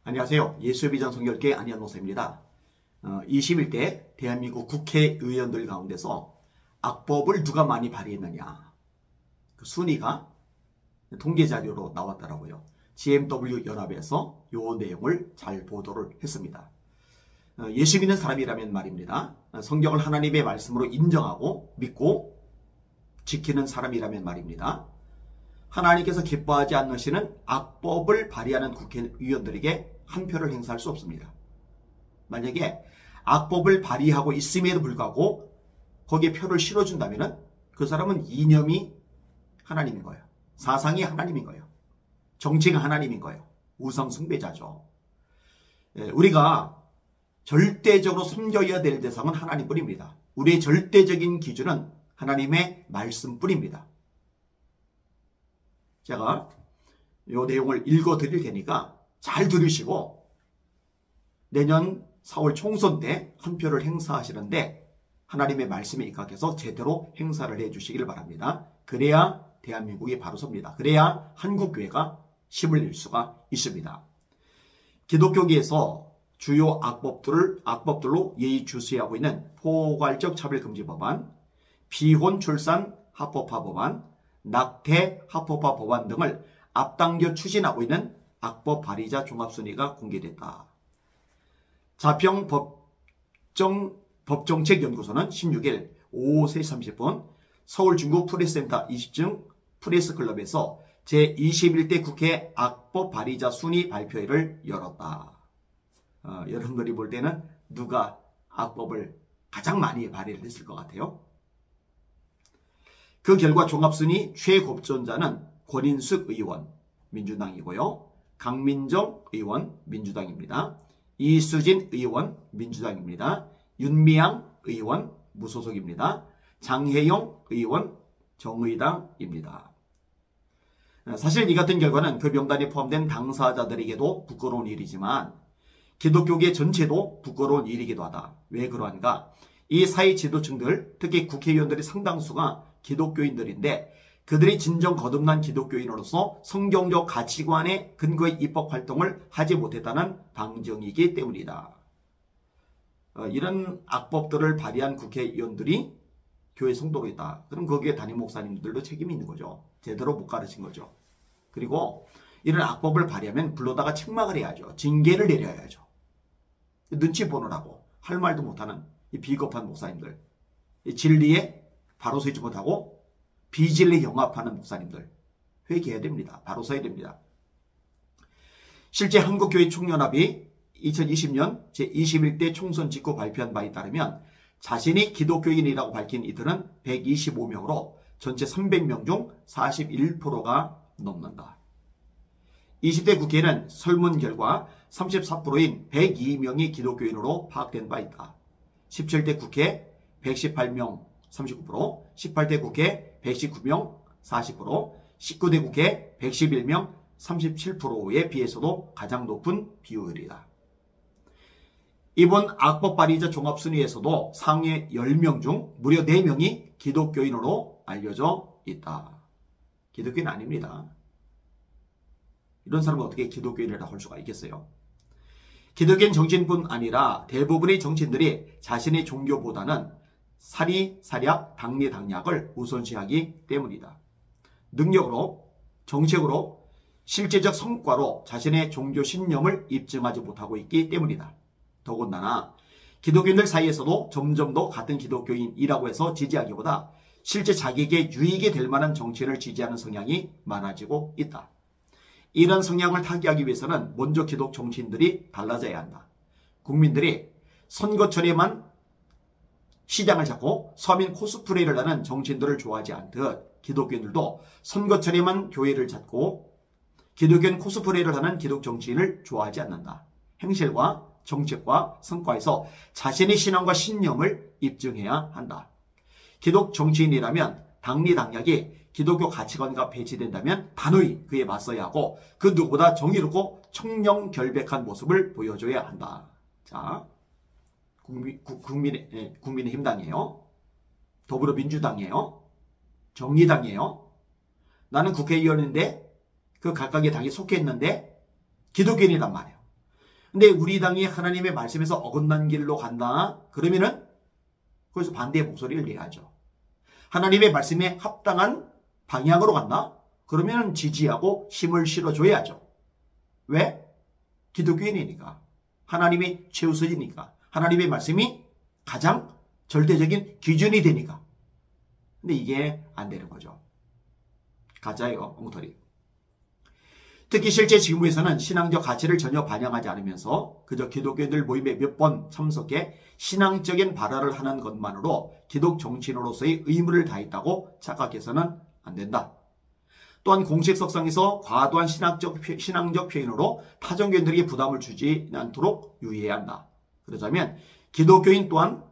안녕하세요. 예수의 비전 성결교회 안희연 목사입니다. 21대 대한민국 국회의원들 가운데서 악법을 누가 많이 발휘했느냐, 그 순위가 통계 자료로 나왔더라고요. GMW 연합에서 이 내용을 잘 보도를 했습니다. 예수 믿는 사람이라면 말입니다. 성경을 하나님의 말씀으로 인정하고 믿고 지키는 사람이라면 말입니다. 하나님께서 기뻐하지 않으시는 악법을 발휘하는 국회의원들에게 한 표를 행사할 수 없습니다. 만약에 악법을 발휘하고 있음에도 불구하고 거기에 표를 실어준다면 그 사람은 이념이 하나님인 거예요. 사상이 하나님인 거예요. 정치가 하나님인 거예요. 우상 숭배자죠. 우리가 절대적으로 섬겨야 될 대상은 하나님뿐입니다. 우리의 절대적인 기준은 하나님의 말씀뿐입니다. 제가 이 내용을 읽어 드릴 테니까 잘 들으시고 내년 4월 총선 때 한 표를 행사하시는데 하나님의 말씀에 입각해서 제대로 행사를 해 주시길 바랍니다. 그래야 대한민국이 바로 섭니다. 그래야 한국교회가 힘을 낼 수가 있습니다. 기독교계에서 주요 악법들로 예의주시하고 있는 포괄적 차별금지 법안, 비혼 출산 합법화 법안, 낙태 합법화 법안 등을 앞당겨 추진하고 있는 악법 발의자 종합순위가 공개됐다. 자평 법정책연구소는 16일 오후 3시 30분 서울 중구 프레스센터 20층 프레스클럽에서 제21대 국회 악법 발의자 순위 발표회를 열었다. 여러분들이 볼 때는 누가 악법을 가장 많이 발의를 했을 것 같아요? 그 결과 종합순위 최고점자는 권인숙 의원 민주당이고요. 강민정 의원 민주당입니다. 이수진 의원 민주당입니다. 윤미향 의원 무소속입니다. 장혜영 의원 정의당입니다. 사실 이 같은 결과는 그 명단에 포함된 당사자들에게도 부끄러운 일이지만 기독교계 전체도 부끄러운 일이기도 하다. 왜 그러한가? 이 사회 지도층들, 특히 국회의원들의 상당수가 기독교인들인데 그들이 진정 거듭난 기독교인으로서 성경적 가치관에 근거의 입법 활동을 하지 못했다는 방증이기 때문이다. 이런 악법들을 발의한 국회의원들이 교회 성도로 있다. 그럼 거기에 담임 목사님들도 책임이 있는 거죠. 제대로 못 가르친 거죠. 그리고 이런 악법을 발의하면 불러다가 책망을 해야죠. 징계를 내려야죠. 눈치 보느라고 할 말도 못하는 이 비겁한 목사님들, 이 진리에 바로 서지 못하고 비진리 영합하는 목사님들 회개해야 됩니다. 바로 서야 됩니다. 실제 한국교회 총연합이 2020년 제21대 총선 직후 발표한 바에 따르면 자신이 기독교인이라고 밝힌 이들은 125명으로 전체 300명 중 41%가 넘는다. 20대 국회에는 설문 결과 34%인 102명이 기독교인으로 파악된 바 있다. 17대 국회 118명 39%, 18대 국회 119명 40%, 19대 국회 111명 37%에 비해서도 가장 높은 비율이다. 이번 악법 발의자 종합순위에서도 상위 10명 중 무려 4명이 기독교인으로 알려져 있다. 기독교인 아닙니다. 이런 사람은 어떻게 기독교인이라고 할 수가 있겠어요? 기독교인 정치인뿐 아니라 대부분의 정치인들이 자신의 종교보다는 사리, 사략, 당리, 당략을 우선시하기 때문이다. 능력으로, 정책으로, 실제적 성과로 자신의 종교 신념을 입증하지 못하고 있기 때문이다. 더군다나 기독교인들 사이에서도 점점 더 같은 기독교인이라고 해서 지지하기보다 실제 자기에게 유익이 될 만한 정치인을 지지하는 성향이 많아지고 있다. 이런 성향을 타개하기 위해서는 먼저 기독 정치인들이 달라져야 한다. 국민들이 선거철에만 시장을 잡고 서민 코스프레를 하는 정치인들을 좋아하지 않듯 기독교인들도 선거철에만 교회를 찾고 기독교인 코스프레를 하는 기독 정치인을 좋아하지 않는다. 행실과 정책과 성과에서 자신의 신앙과 신념을 입증해야 한다. 기독 정치인이라면 당리당략이 기독교 가치관과 배치된다면 단호히 그에 맞서야 하고 그 누구보다 정의롭고 청렴결백한 모습을 보여줘야 한다. 자, 국민의힘당이에요. 더불어민주당이에요. 정의당이에요. 나는 국회의원인데 그 각각의 당에 속해 있는데 기독교인이란 말이에요. 근데 우리 당이 하나님의 말씀에서 어긋난 길로 간다. 그러면은 거기서 반대의 목소리를 내야죠. 하나님의 말씀에 합당한 방향으로 간다. 그러면 지지하고 힘을 실어줘야죠. 왜? 기독교인이니까. 하나님이 최우선이니까. 하나님의 말씀이 가장 절대적인 기준이 되니까. 근데 이게 안 되는 거죠. 가짜예요, 엉터리. 특히 실제 지금에서는 신앙적 가치를 전혀 반영하지 않으면서 그저 기독교인들 모임에 몇 번 참석해 신앙적인 발언을 하는 것만으로 기독 정치인으로서의 의무를 다했다고 착각해서는 안 된다. 또한 공식 석상에서 과도한 신앙적 표현으로 타종교인들에게 부담을 주지 않도록 유의해야 한다. 그러자면 기독교인 또한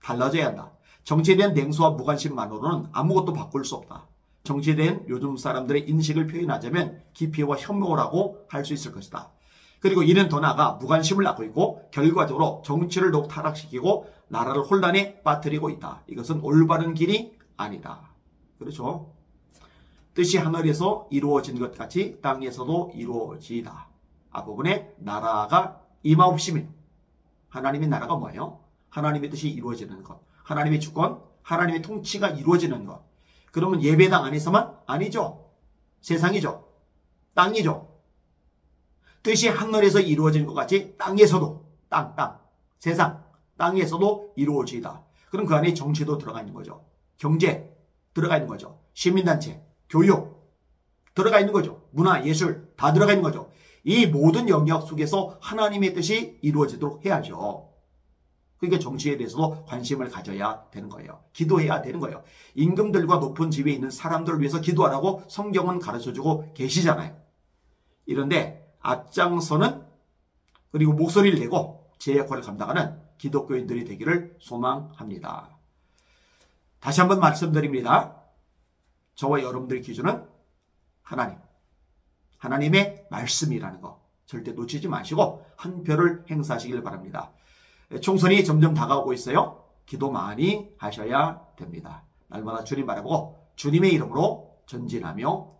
달라져야 한다. 정치에 대한 냉소와 무관심만으로는 아무것도 바꿀 수 없다. 정치에 대한 요즘 사람들의 인식을 표현하자면 기피와 혐오라고 할 수 있을 것이다. 그리고 이는 더 나아가 무관심을 낳고 있고 결과적으로 정치를 더욱 타락시키고 나라를 혼란에 빠뜨리고 있다. 이것은 올바른 길이 아니다. 그렇죠? 뜻이 하늘에서 이루어진 것 같이 땅에서도 이루어지다. 앞부분에 나라가 임하옵시면 하나님의 나라가 뭐예요? 하나님의 뜻이 이루어지는 것. 하나님의 주권, 하나님의 통치가 이루어지는 것. 그러면 예배당 안에서만? 아니죠. 세상이죠. 땅이죠. 뜻이 하늘에서 이루어진 것 같이 땅에서도, 세상, 땅에서도 이루어지다. 그럼 그 안에 정치도 들어가 있는 거죠. 경제 들어가 있는 거죠. 시민단체, 교육 들어가 있는 거죠. 문화, 예술 다 들어가 있는 거죠. 이 모든 영역 속에서 하나님의 뜻이 이루어지도록 해야죠. 그러니까 정치에 대해서도 관심을 가져야 되는 거예요. 기도해야 되는 거예요. 임금들과 높은 지위에 있는 사람들을 위해서 기도하라고 성경은 가르쳐주고 계시잖아요. 이런데 앞장서는 그리고 목소리를 내고 제 역할을 감당하는 기독교인들이 되기를 소망합니다. 다시 한번 말씀드립니다. 저와 여러분들의 기준은 하나님, 하나님의 말씀이라는 거 절대 놓치지 마시고 한 표를 행사하시길 바랍니다. 총선이 점점 다가오고 있어요. 기도 많이 하셔야 됩니다. 날마다 주님 바라보고 주님의 이름으로 전진하며